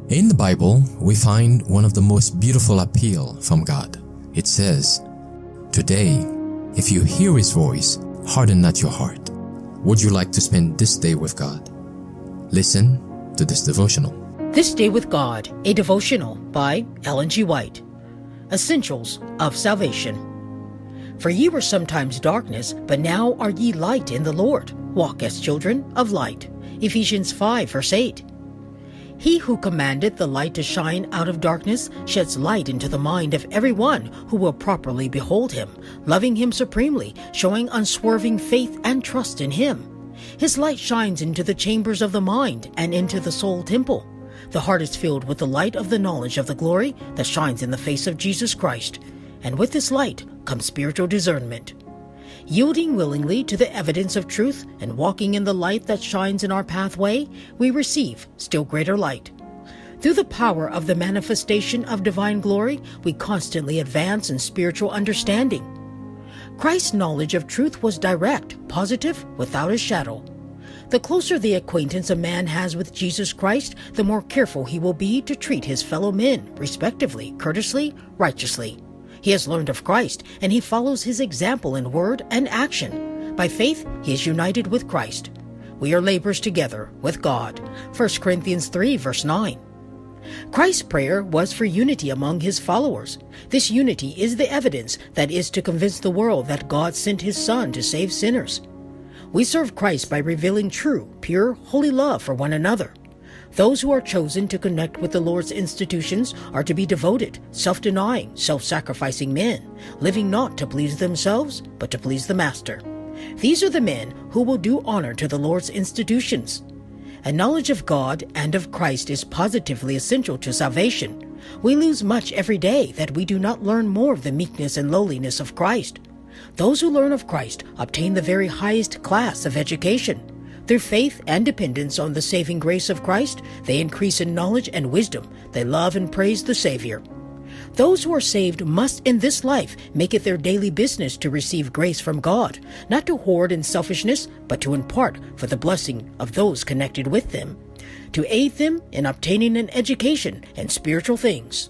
In the Bible, we find one of the most beautiful appeal from God. It says, "Today, if you hear His voice, harden not your heart." Would you like to spend this day with God? Listen to this devotional. This Day with God, a devotional by Ellen G. White. Essentials of Salvation. For ye were sometimes darkness, but now are ye light in the Lord. Walk as children of light. Ephesians 5, verse 8. He who commandeth the light to shine out of darkness sheds light into the mind of every one who will properly behold him, loving him supremely, showing unswerving faith and trust in him. His light shines into the chambers of the mind and into the soul temple. The heart is filled with the light of the knowledge of the glory that shines in the face of Jesus Christ, and with this light comes spiritual discernment. Yielding willingly to the evidence of truth and walking in the light that shines in our pathway, we receive still greater light. Through the power of the manifestation of divine glory, we constantly advance in spiritual understanding. Christ's knowledge of truth was direct, positive, without a shadow. The closer the acquaintance a man has with Jesus Christ, the more careful he will be to treat his fellow men, respectively, courteously, righteously. He has learned of Christ, and he follows his example in word and action. By faith, he is united with Christ. We are laborers together with God. 1 Corinthians 3, verse 9. Christ's prayer was for unity among his followers. This unity is the evidence that is to convince the world that God sent his Son to save sinners. We serve Christ by revealing true, pure, holy love for one another. Those who are chosen to connect with the Lord's institutions are to be devoted, self-denying, self-sacrificing men, living not to please themselves, but to please the Master. These are the men who will do honor to the Lord's institutions. A knowledge of God and of Christ is positively essential to salvation. We lose much every day that we do not learn more of the meekness and lowliness of Christ. Those who learn of Christ obtain the very highest class of education. Through faith and dependence on the saving grace of Christ, they increase in knowledge and wisdom. They love and praise the Savior. Those who are saved must in this life make it their daily business to receive grace from God, not to hoard in selfishness, but to impart for the blessing of those connected with them, to aid them in obtaining an education in spiritual things.